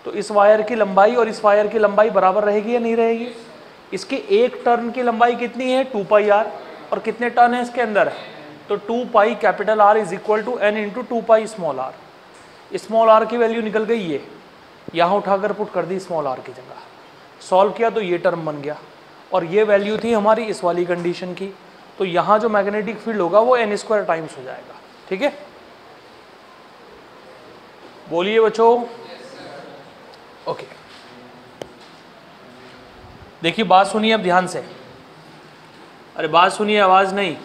तो इस वायर की लंबाई और इस वायर की लंबाई बराबर रहेगी या नहीं रहेगी? इसकी एक टर्न की लंबाई कितनी है? 2πr, और कितने टर्न है इसके अंदर? तो 2π capital R is equal to n into 2π small r। Small r की वैल्यू निकल गई, ये यहाँ उठाकर पुट कर दी स्मॉल r की जगह, सॉल्व किया तो ये टर्म बन गया, और ये वैल्यू थी हमारी इस वाली कंडीशन की, तो यहाँ जो मैग्नेटिक फील्ड होगा वो n² टाइम्स हो जाएगा, ठीक है। बोलिए बच्चों। ओके, देखिए बात सुनिए अब ध्यान से, अरे बात सुनिए, आवाज नहीं।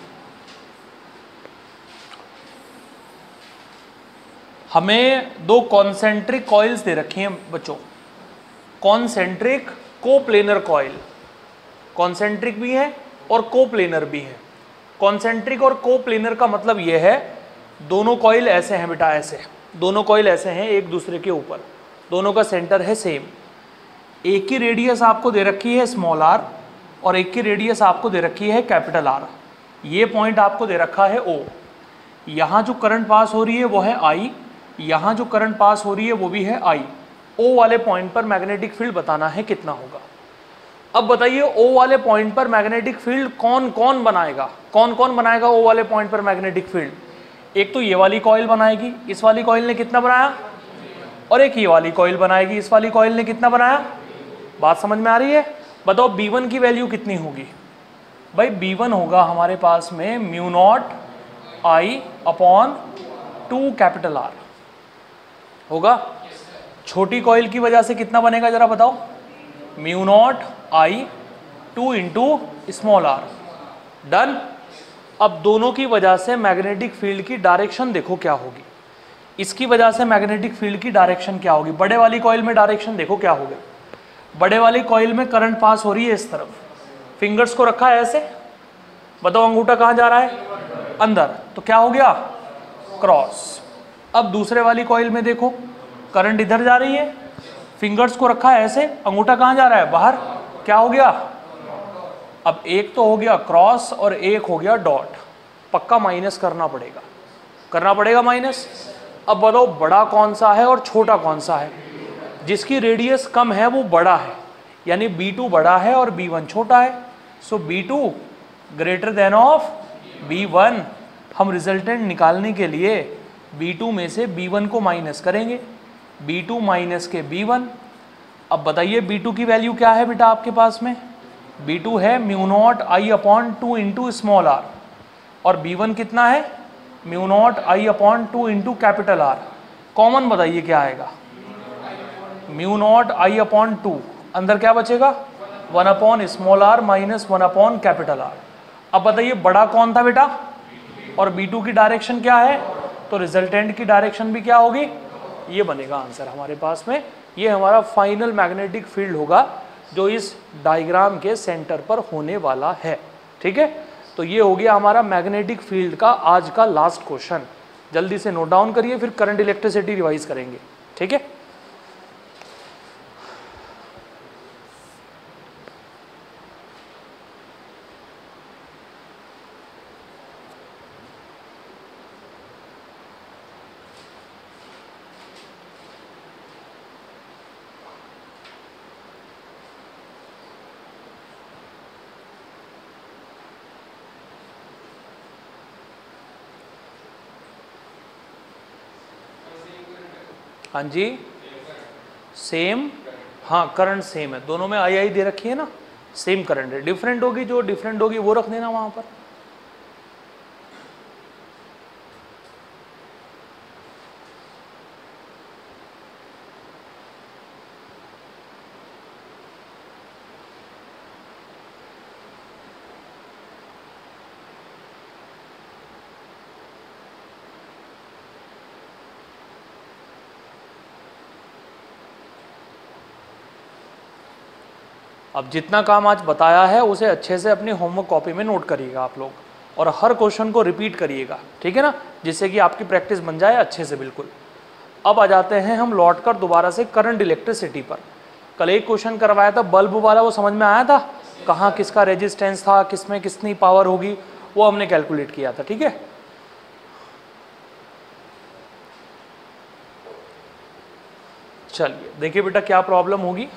हमें दो कॉन्सेंट्रिक कॉइल्स दे रखी हैं बच्चों, कॉन्सेंट्रिक कोप्लेनर कॉइल, कॉन्सेंट्रिक भी है और कोप्लेनर भी है। कॉन्सेंट्रिक और कोप्लेनर का मतलब यह है दोनों कॉइल ऐसे हैं बेटा, ऐसे दोनों कॉइल ऐसे हैं एक दूसरे के ऊपर, दोनों का सेंटर है सेम, एक की रेडियस आपको दे रखी है स्मॉल r और एक की रेडियस आपको दे रखी है कैपिटल R। ये पॉइंट आपको दे रखा है O, यहाँ जो करंट पास हो रही है वो है I, यहाँ जो करंट पास हो रही है वो भी है I। O वाले पॉइंट पर मैग्नेटिक फील्ड बताना है कितना होगा। अब बताइए O वाले पॉइंट पर मैग्नेटिक फील्ड कौन कौन बनाएगा, कौन कौन बनाएगा O वाले पॉइंट पर मैग्नेटिक फील्ड? एक तो ये वाली कॉइल बनाएगी, इस वाली कॉइल ने कितना बनाया, और एक ये वाली कॉइल बनाएगी, इस वाली कॉइल ने कितना बनाया। बात समझ में आ रही है? बताओ B1 की वैल्यू कितनी होगी? भाई B1 होगा हमारे पास में μ0 I/2 कैपिटल R होगा। छोटी कॉइल की वजह से कितना बनेगा जरा बताओ? μ0 I/2 into small r। Done. अब दोनों की वजह से मैग्नेटिक फील्ड की डायरेक्शन देखो क्या होगी, इसकी वजह से मैग्नेटिक फील्ड की डायरेक्शन क्या होगी। बड़े वाली कॉइल में डायरेक्शन देखो क्या होगा, बड़े वाली कॉइल में करंट पास हो रही है इस तरफ, फिंगर्स को रखा है ऐसे, बताओ अंगूठा कहाँ जा रहा है? अंदर, तो क्या हो गया? क्रॉस। अब दूसरे वाली कॉइल में देखो करंट इधर जा रही है, फिंगर्स को रखा है ऐसे, अंगूठा कहाँ जा रहा है? बाहर, क्या हो गया? अब एक तो हो गया क्रॉस और एक हो गया डॉट, पक्का माइनस करना पड़ेगा माइनस। अब बताओ बड़ा कौन सा है और छोटा कौन सा है? जिसकी रेडियस कम है वो बड़ा है, यानी B2 बड़ा है और B1 छोटा है। सो B2 greater than of B1। हम रिजल्टेंट निकालने के लिए B2 में से B1 को माइनस करेंगे, B2 माइनस के B1। अब बताइए B2 की वैल्यू क्या है बेटा आपके पास में? B2 है mu naught I upon 2 into small R, और B1 कितना है? Mu naught I upon 2 into capital R. Common बताइए क्या आएगा? म्यू नॉट आई अपॉन 2, अंदर क्या बचेगा? 1 upon small R minus 1 upon capital R. अब बताइए बड़ा कौन था बेटा, और B2 की डायरेक्शन क्या है? तो रिजल्टेंट की डायरेक्शन भी क्या होगी? ये बनेगा आंसर हमारे पास में। ये हमारा फाइनल मैग्नेटिक फील्ड होगा जो इस डायग्राम के सेंटर पर होने वाला है। ठीक है, तो ये हो गया हमारा मैग्नेटिक फील्ड का आज का लास्ट क्वेश्चन। जल्दी से नोट डाउन करिए, फिर करंट इलेक्ट्रिसिटी रिवाइज करेंगे। ठीक है, हाँ जी सेम, हाँ करंट सेम है, दोनों में आई आई दे रखी है ना, सेम करंट है। डिफरेंट होगी, जो डिफरेंट होगी वो रख देना वहां पर। अब जितना काम आज बताया है उसे अच्छे से अपनी होमवर्क कॉपी में नोट करिएगा आप लोग, और हर क्वेश्चन को रिपीट करिएगा। ठीक है ना, जिससे कि आपकी प्रैक्टिस बन जाए अच्छे से बिल्कुल। अब आ जाते हैं हम लौट कर दोबारा से करंट इलेक्ट्रिसिटी पर। कल एक क्वेश्चन करवाया था बल्ब वाला, वो समझ में आया था? कहाँ किसका रेजिस्टेंस था, किसमें कितनी पावर होगी, वो हमने कैलकुलेट किया था। ठीक है, चलिए देखिए बेटा क्या प्रॉब्लम होगी।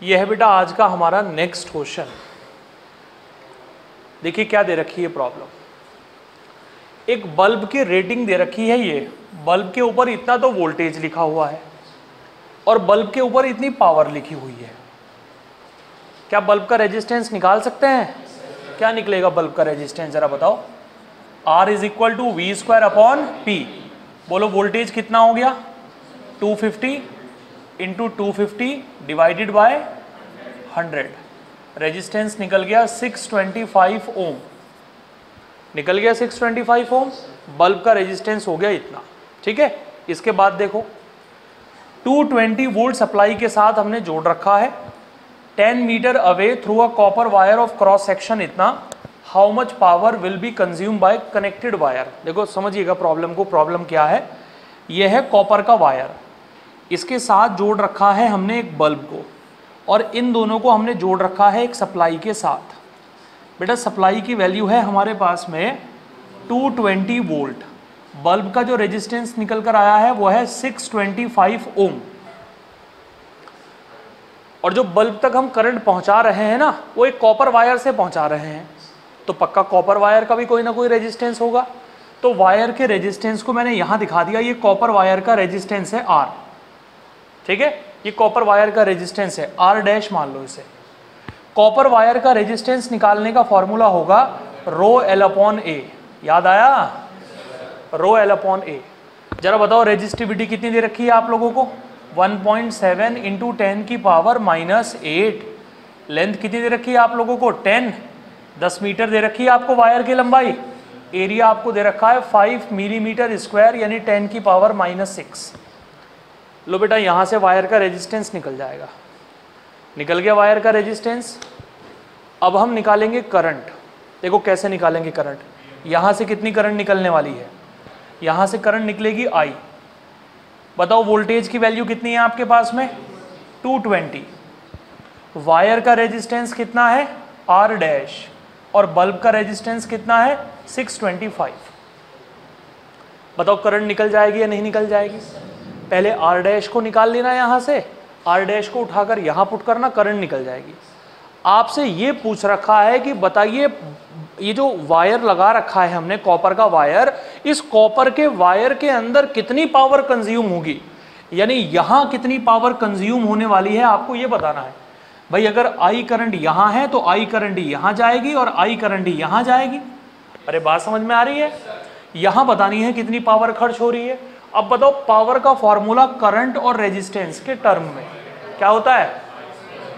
यह है बेटा आज का हमारा नेक्स्ट क्वेश्चन। देखिए क्या दे रखी है प्रॉब्लम। एक बल्ब की रेटिंग दे रखी है, ये बल्ब के ऊपर इतना तो वोल्टेज लिखा हुआ है और बल्ब के ऊपर इतनी पावर लिखी हुई है। क्या बल्ब का रेजिस्टेंस निकाल सकते हैं? क्या निकलेगा बल्ब का रेजिस्टेंस, जरा बताओ। R is equal to V square upon P. बोलो वोल्टेज कितना हो गया? 250 इंटू 250 डिवाइडेड बाय 100। रेजिस्टेंस निकल गया 625 ओम, निकल गया 625 ओम। बल्ब का रेजिस्टेंस हो गया इतना। ठीक है, इसके बाद देखो 220 वोल्ट सप्लाई के साथ हमने जोड़ रखा है 10 metre away through a copper wire of cross section इतना। How much power will be consume by connected wire. देखो समझिएगा प्रॉब्लम को, प्रॉब्लम क्या है। यह है कॉपर का वायर, इसके साथ जोड़ रखा है हमने एक बल्ब को, और इन दोनों को हमने जोड़ रखा है एक सप्लाई के साथ। बेटा सप्लाई की वैल्यू है हमारे पास में 220 वोल्ट। बल्ब का जो रेजिस्टेंस निकल कर आया है वो है 625 ओम, और जो बल्ब तक हम करंट पहुंचा रहे हैं ना वो एक कॉपर वायर से पहुंचा रहे हैं, तो पक्का कॉपर वायर का भी कोई ना कोई रेजिस्टेंस होगा। तो वायर के रेजिस्टेंस को मैंने यहां दिखा दिया, ये कॉपर वायर का रेजिस्टेंस है R। ठीक है, ये कॉपर वायर का रेजिस्टेंस है, R डैश मान लो इसे। कॉपर वायर का रेजिस्टेंस निकालने का फॉर्मूला होगा रो एल अपॉन ए। याद आया? रो एल अपॉन ए। जरा बताओ रेजिस्टिविटी कितनी दे रखी है आप लोगों को? 1.7 इंटू 10 की पावर -8। लेंथ कितनी दे रखी है आप लोगों को? 10 मीटर दे रखी है आपको वायर की लंबाई। एरिया आपको दे रखा है 5 मिलीमीटर स्क्वायर यानी 10 की पावर -6। लो बेटा यहाँ से वायर का रेजिस्टेंस निकल जाएगा। निकल गया वायर का रेजिस्टेंस। अब हम निकालेंगे करंट। देखो कैसे निकालेंगे करंट। यहाँ से कितनी करंट निकलने वाली है? यहाँ से करंट निकलेगी I। बताओ वोल्टेज की वैल्यू कितनी है आपके पास में? 220। वायर का रेजिस्टेंस कितना है? R dash. और बल्ब का रेजिस्टेंस कितना है 625। बताओ करंट निकल जाएगी या नहीं निकल जाएगी? पहले आर डैश को निकाल लेना, यहाँ से आर डैश को उठाकर यहाँ पुट करना, करंट निकल जाएगी। आपसे ये पूछ रखा है कि बताइए ये जो वायर लगा रखा है हमने कॉपर का वायर, इस कॉपर के वायर के अंदर कितनी पावर कंज्यूम होगी, यानी यहाँ कितनी पावर कंज्यूम होने वाली है, आपको ये बताना है। भाई अगर आई करंट यहाँ है तो आई करंट यहाँ जाएगी और आई करंट यहाँ जाएगी। अरे बात समझ में आ रही है? यहाँ बतानी है कितनी पावर खर्च हो रही है। अब बताओ पावर का फॉर्मूला करंट और रेजिस्टेंस के टर्म में क्या होता है?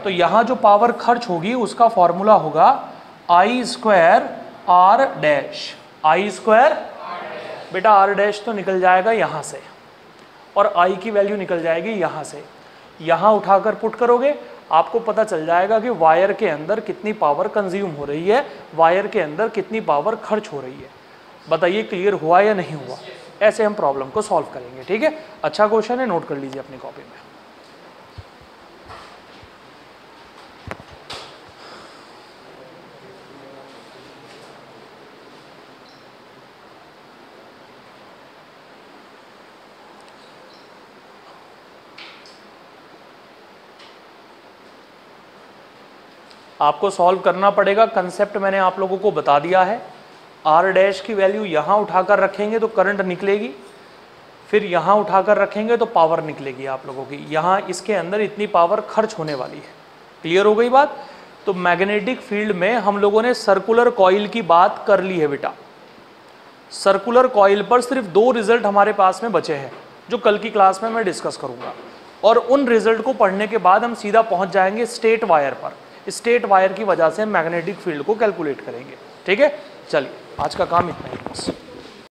तो यहाँ जो पावर खर्च होगी उसका फॉर्मूला होगा I square R dash. I square, बेटा आर डैश तो निकल जाएगा यहाँ से और आई की वैल्यू निकल जाएगी यहाँ से। यहाँ उठाकर पुट करोगे आपको पता चल जाएगा कि वायर के अंदर कितनी पावर कंज्यूम हो रही है, वायर के अंदर कितनी पावर खर्च हो रही है। बताइए क्लियर हुआ या नहीं हुआ? ऐसे हम प्रॉब्लम को सॉल्व करेंगे, ठीक है? अच्छा क्वेश्चन है, नोट कर लीजिए अपनी कॉपी में। आपको सॉल्व करना पड़ेगा, कंसेप्ट मैंने आप लोगों को बता दिया है। आर डैश की वैल्यू यहाँ उठाकर रखेंगे तो करंट निकलेगी, फिर यहाँ उठाकर रखेंगे तो पावर निकलेगी आप लोगों की। यहाँ इसके अंदर इतनी पावर खर्च होने वाली है। क्लियर हो गई बात? तो मैग्नेटिक फील्ड में हम लोगों ने सर्कुलर कॉइल की बात कर ली है बेटा। सर्कुलर कॉइल पर सिर्फ 2 रिजल्ट हमारे पास में बचे हैं जो कल की क्लास में मैं डिस्कस करूँगा, और उन रिजल्ट को पढ़ने के बाद हम सीधा पहुँच जाएंगे स्टेट वायर पर। स्टेट वायर की वजह से मैग्नेटिक फील्ड को कैलकुलेट करेंगे, ठीक है? चलिए आज का काम इतना ही बस।